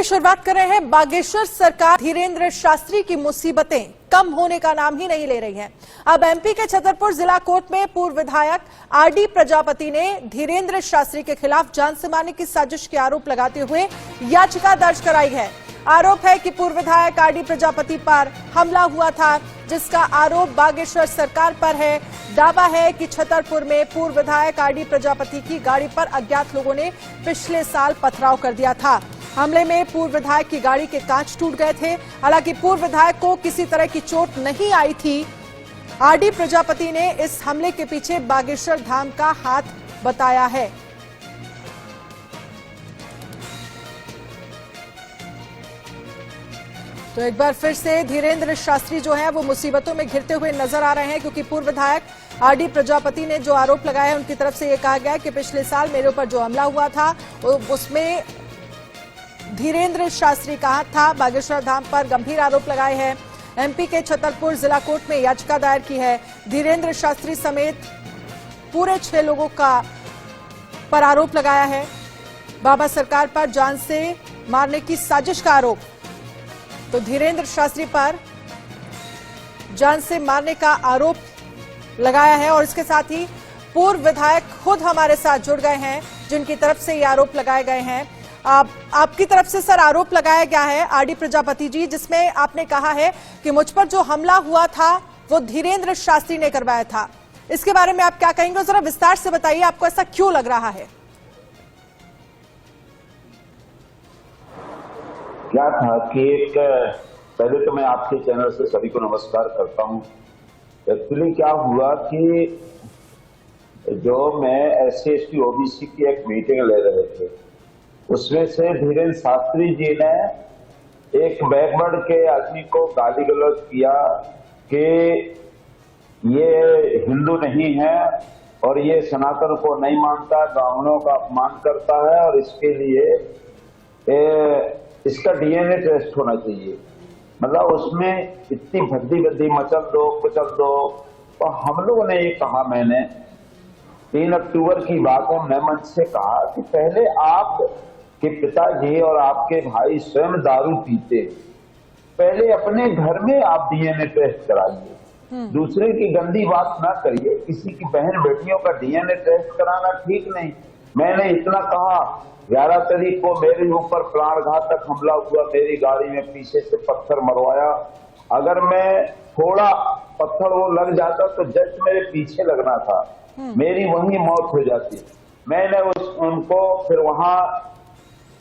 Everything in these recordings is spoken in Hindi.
शुरुआत कर रहे हैं। बागेश्वर सरकार धीरेन्द्र शास्त्री की मुसीबतें कम होने का नाम ही नहीं ले रही है। अब एमपी के छतरपुर जिला कोर्ट में पूर्व विधायक आरडी प्रजापति ने धीरेन्द्र शास्त्री के खिलाफ जान से मारने की साजिश के आरोप लगाते हुए याचिका दर्ज कराई है। आरोप है कि पूर्व विधायक आरडी प्रजापति पर हमला हुआ था, जिसका आरोप बागेश्वर सरकार पर है। दावा है कि छतरपुर में पूर्व विधायक आरडी प्रजापति की गाड़ी पर अज्ञात लोगों ने पिछले साल पथराव कर दिया था। हमले में पूर्व विधायक की गाड़ी के कांच टूट गए थे। हालांकि पूर्व विधायक को किसी तरह की चोट नहीं आई थी। आरडी प्रजापति ने इस हमले के पीछे बागेश्वर धाम का हाथ बताया है। तो एक बार फिर से धीरेन्द्र शास्त्री जो है वो मुसीबतों में घिरते हुए नजर आ रहे हैं, क्योंकि पूर्व विधायक आरडी प्रजापति ने जो आरोप लगाया है उनकी तरफ से ये कहा गया कि पिछले साल मेरे ऊपर जो हमला हुआ था उसमें धीरेन्द्र शास्त्री का हाथ था। बागेश्वर धाम पर गंभीर आरोप लगाए हैं। एमपी के छतरपुर जिला कोर्ट में याचिका दायर की है। धीरेन्द्र शास्त्री समेत पूरे 6 लोगों पर आरोप लगाया है। बाबा सरकार पर जान से मारने की साजिश का आरोप। तो धीरेन्द्र शास्त्री पर जान से मारने का आरोप लगाया है और इसके साथ ही पूर्व विधायक खुद हमारे साथ जुड़ गए हैं, जिनकी तरफ से ये आरोप लगाए गए हैं। आपकी तरफ से सर आरोप लगाया गया है आरडी प्रजापति जी, जिसमें आपने कहा है कि मुझ पर जो हमला हुआ था वो धीरेन्द्र शास्त्री ने करवाया था। इसके बारे में आप क्या कहेंगे, जरा विस्तार से बताइए, आपको ऐसा क्यों लग रहा है? क्या था कि पहले तो मैं आपके चैनल से सभी को नमस्कार करता हूं। एक्चुअली क्या हुआ कि जो मैं SC/ST OBC की एक मीटिंग ले रहे थे, उसमें से धीरेन्द्र शास्त्री जी ने एक बैकवर्ड के आदमी को गाली गलौज किया कि ये हिंदू नहीं है और ये सनातन को नहीं मानता, ब्राह्मणों का अपमान करता है और इसके लिए इसका DNA टेस्ट होना चाहिए। मतलब उसमें इतनी भद्दी मचल दो कुचल दो। और हम लोगों ने ये कहा, मैंने 3 अक्टूबर की बात है, मैं मंच से कहा कि पहले आप के पिताजी और आपके भाई स्वयं दारू पीते, पहले अपने घर में आप DNA टेस्ट कराइए, दूसरे की गंदी बात ना करिए। किसी की बहन बेटियों का DNA टेस्ट कराना ठीक नहीं। मैंने इतना कहा। 11 तारीख को मेरे ऊपर प्राणघातक हमला हुआ, मेरी गाड़ी में पीछे से पत्थर मरवाया। अगर मैं थोड़ा पत्थर वो लग जाता तो जस्ट मेरे पीछे लगना था, मेरी वहीं मौत हो जाती। मैंने उनको फिर वहां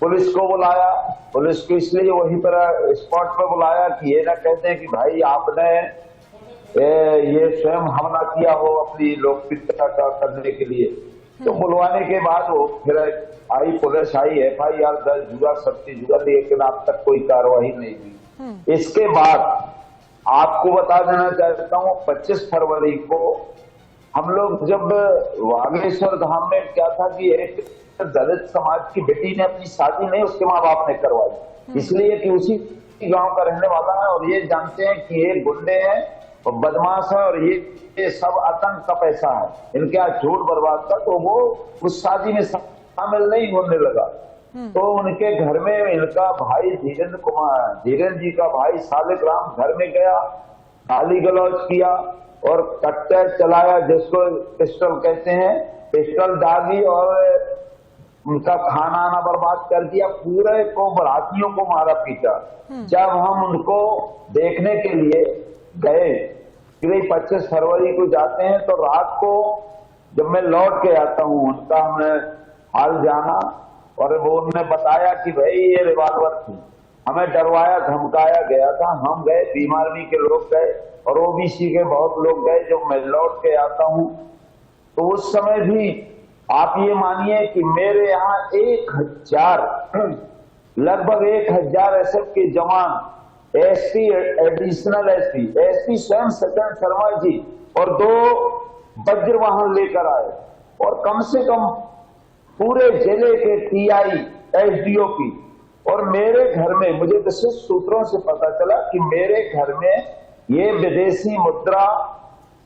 पुलिस को बुलाया। पुलिस को इसलिए वहीं पर स्पॉट पर बुलाया कि ये ना कहते हैं कि भाई आपने ये स्वयं हमला किया हो अपनी लोकप्रियता का करने के लिए। तो बुलवाने के बाद वो फिर आई, पुलिस आई, FIR दर्ज हुआ, सब चीज हुआ, लेकिन अब तक कोई कार्रवाई नहीं हुई। इसके बाद आपको बता देना चाहता हूँ, 25 फरवरी को हम लोग जब बागेश्वर धाम में क्या था कि एक दलित समाज की बेटी ने अपनी शादी नहीं उसके माँ बाप ने करवाई, इसलिए कि उसी गांव का रहने वाला है और ये जानते हैं कि ये गुंडे हैं और बदमाश है और ये सब आतंक का पैसा है, इनके यहाँ झूठ बर्बाद था। तो वो उस शादी में शामिल नहीं होने लगा। तो उनके घर में इनका भाई धीरेन्द्र जी का भाई सालिक राम घर में गया, गाली गलौज किया और कट्टर चलाया, जिसको पिस्टल कहते हैं, पिस्टल दागी और उनका खाना आना बर्बाद कर दिया। पूरे को बरातियों को मारा पीटा। जब हम उनको देखने के लिए गए, 25 फरवरी को जाते हैं, तो रात को जब मैं लौट के आता हूँ उनका हमने हाल जाना और वो उन्होंने बताया कि भाई ये रिवॉल्वर थी, हमें डरवाया धमकाया गया था। हम गए, भीम आर्मी के लोग गए और OBC के बहुत लोग गए। जब मैं लौट के आता हूँ तो उस समय भी आप ये मानिए कि मेरे यहाँ 1000 लगभग 1000 SF के जवान, SP एडिशनल SP स्वयं सत्येंद्र शर्मा जी और 2 वज्र वाहन लेकर आए और कम से कम पूरे जिले के TI SDO की। और मेरे घर में मुझे विशेष सूत्रों से पता चला कि मेरे घर में ये विदेशी मुद्रा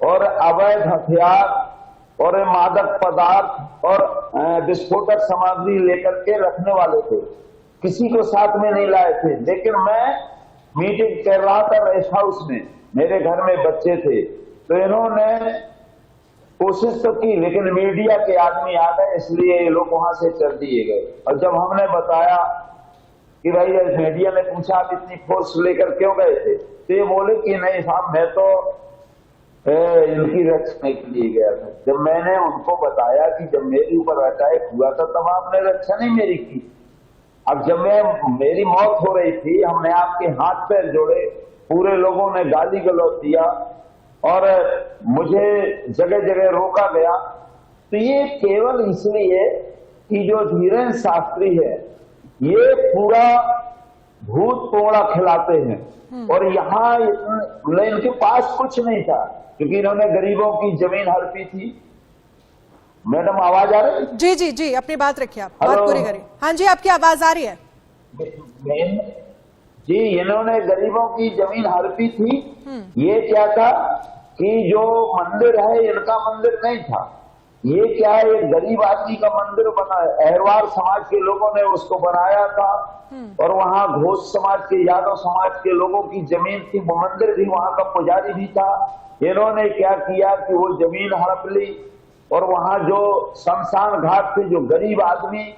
और अवैध हथियार और मादक पदार्थ और विस्फोटक सामग्री लेकर के रखने वाले थे। किसी को साथ में नहीं लाए थे। लेकिन मैं मीटिंग कर रहा था रेस्ट हाउस में, मेरे घर में बच्चे थे, तो इन्होंने कोशिश तो की, लेकिन मीडिया के आदमी आ गए, इसलिए ये लोग वहां से चल दिए गए। और जब हमने बताया कि भाई मीडिया ने पूछा आप इतनी फोर्स लेकर क्यों गए थे, तो ये बोले कि नहीं साहब मैं तो इनकी रक्षा के लिए गया था। जब मैंने उनको बताया कि जब मेरे ऊपर अटैक हुआ था तब आपने रक्षा नहीं मेरी की, अब जब मेरी मौत हो रही थी हमने आपके हाथ पैर जोड़े, पूरे लोगों ने गाली गलौज दिया और मुझे जगह जगह रोका गया। तो ये केवल इसलिए कि जो धीरेन्द्र शास्त्री है ये पूरा भूत पोड़ा खिलाते हैं और यहाँ इनके पास कुछ नहीं था, क्योंकि इन्होंने गरीबों की जमीन हड़पी थी। मैडम आवाज आ रही है? जी जी जी, अपनी बात रखिए, आप बात पूरी करिए। हाँ जी, आपकी आवाज आ रही है जी। इन्होंने गरीबों की जमीन हड़पी थी। ये क्या था कि जो मंदिर है इनका मंदिर नहीं था, ये क्या है एक गरीब आदमी का मंदिर बना है, अहरवार समाज के लोगों ने उसको बनाया था और वहाँ घोष समाज के, यादव समाज के लोगों की जमीन थी, वो मंदिर भी, वहाँ का पुजारी भी था। इन्होंने क्या किया कि वो जमीन हड़प ली और वहाँ जो शमशान घाट थे, जो गरीब आदमी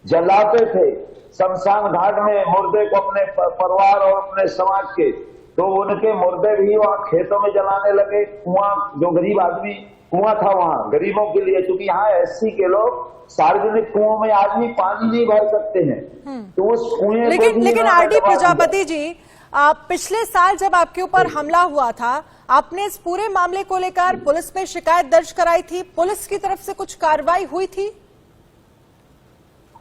जलाते थे शमशान घाट में मुर्दे को, अपने परिवार और अपने समाज के, तो उनके मुर्दे भी वहाँ खेतों में जलाने लगे। कुआं, जो गरीब आदमी कुआं था वहाँ गरीबों के लिए, क्योंकि यहाँ एससी के लोग सार्वजनिक कुओं में आदमी पानी नहीं भर सकते हैं, तो उस कुएं लेकिन आरडी प्रजापति जी, पिछले साल जब आपके ऊपर हमला हुआ था आपने इस पूरे मामले को लेकर पुलिस में शिकायत दर्ज कराई थी, पुलिस की तरफ से कुछ कार्रवाई हुई थी?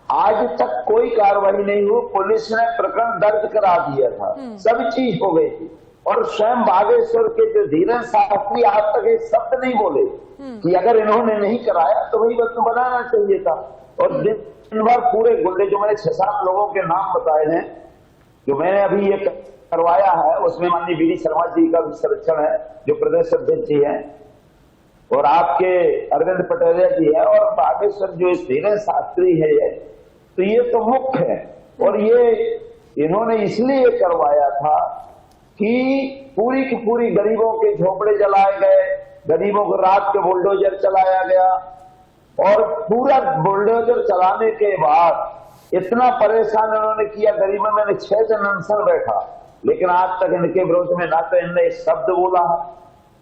आज तक कोई कार्रवाई नहीं हुई। पुलिस ने प्रकरण दर्ज करा दिया था, सब चीज हो गई थी और स्वयं बागेश्वर के जो धीरेन्द्र शास्त्री आज तक एक शब्द नहीं बोले कि अगर इन्होंने नहीं कराया तो वही वक्त बनाना चाहिए था। और दिन भर पूरे गुंडे, जो मैंने 6-7 लोगों के नाम बताए हैं जो मैंने अभी ये करवाया है, उसमें माननीय वीडी शर्मा जी का भी संरक्षण है जो प्रदेश अध्यक्ष जी है, और आपके अरविंद पटेलिया जी है, और बागेश्वर जो इस धीरेन्द्र शास्त्री है, तो ये तो मुख्य है। और ये इन्होंने इसलिए करवाया था कि पूरी की पूरी गरीबों के झोपड़े जलाए गए, गरीबों को रात के बुलडोजर चलाया गया, और पूरा बुलडोजर चलाने के बाद इतना परेशान इन्होंने किया गरीबों। मैंने 6 दिन अनशन बैठा, लेकिन आज तक इनके विरोध में ना तो इनने शब्द बोला है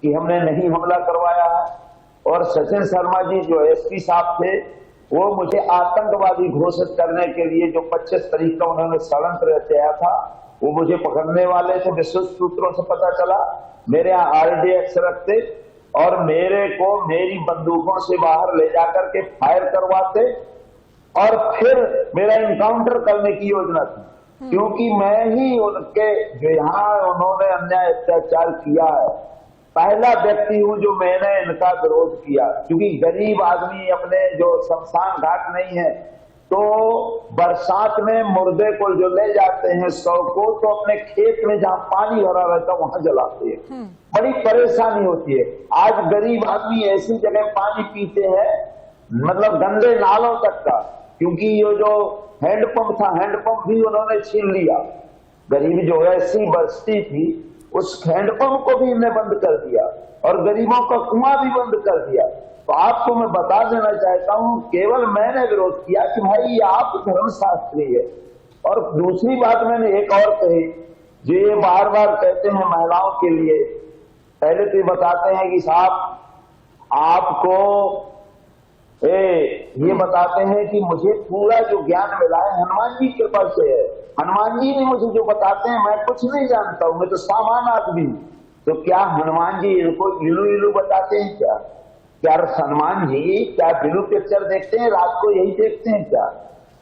कि हमने नहीं हमला करवाया है। और सचिन शर्मा जी जो एसपी साहब थे, वो मुझे आतंकवादी घोषित करने के लिए जो 25 तारीख का उन्होंने षड्यंत्र रचाया था, वो मुझे पकड़ने वाले थे। विश्वस्त सूत्रों से पता चला मेरे यहाँ आरडीएक्स रखते और मेरे को मेरी बंदूकों से बाहर ले जाकर के फायर करवाते और फिर मेरा इनकाउंटर करने की योजना थी, क्योंकि मैं ही उनके, जो यहाँ उन्होंने अन्याय अत्याचार किया है, पहला व्यक्ति हूं जो मैंने इनका विरोध किया। क्योंकि गरीब आदमी अपने जो शमशान घाट नहीं है, तो बरसात में मुर्दे को जो ले जाते हैं 100 को, तो अपने खेत में जहां पानी भरा रहता वहां जलाते हैं। बड़ी परेशानी होती है। आज गरीब आदमी ऐसी जगह पानी पीते हैं, मतलब गंदे नालों तक का, क्योंकि ये जो हैंडपंप था, हैंडपंप भी उन्होंने छीन लिया। गरीब जो ऐसी बस्ती थी, उस हैंडपंप को भी इन्होंने बंद कर दिया और गरीबों का कुआं भी बंद कर दिया। तो आपको मैं बता देना चाहता हूं, केवल मैंने विरोध किया कि भाई आप धर्मशास्त्री है। और दूसरी बात मैंने एक और कही, जो ये बार बार कहते हैं महिलाओं के लिए, पहले तो ये बताते हैं कि साहब आपको ये बताते हैं कि मुझे पूरा जो ज्ञान मिला है हनुमान जी के कृपा से है। हनुमान जी ने मुझे जो बताते हैं, मैं कुछ नहीं जानता हूं, मैं तो सामान्य आदमी हूं। तो क्या हनुमान जी इनको इलू इलू बताते हैं क्या? क्या हनुमान जी क्या बिलू पिक्चर देखते हैं, रात को यही देखते हैं क्या?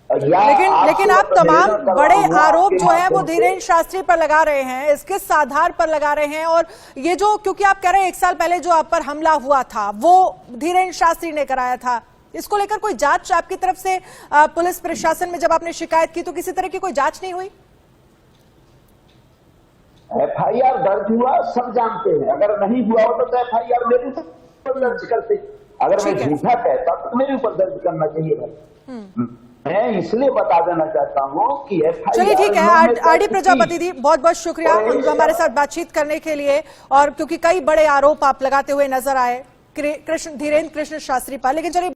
लेकिन आप तमाम बड़े आरोप जो है वो धीरेन्द्र शास्त्री पर लगा रहे हैं, इसके आधार पर लगा रहे हैं। और ये जो, क्योंकि आप कह रहे हैं 1 साल पहले जो आप पर हमला हुआ था वो धीरेन्द्र शास्त्री ने कराया था, इसको लेकर कोई जांच आपकी तरफ से पुलिस प्रशासन में जब आपने शिकायत की तो किसी तरह की कोई जांच नहीं हुई? FIR दर्ज हुआ, सब जानते हैं। अगर नहीं हुआ हो तो FIR मेरे ऊपर दर्ज करते। अगर मैं झूठा कहता तो मेरे ऊपर दर्ज करना चाहिए। मैं इसलिए बता देना चाहता हूँ कि FIR चलिए ठीक है, उन्होंने आरडी दर्ज प्रजापति की। जी बहुत बहुत शुक्रिया हमारे साथ बातचीत करने के लिए, और क्योंकि कई बड़े आरोप आप लगाते हुए नजर आए धीरेन्द्र कृष्ण शास्त्री पर। लेकिन चलिए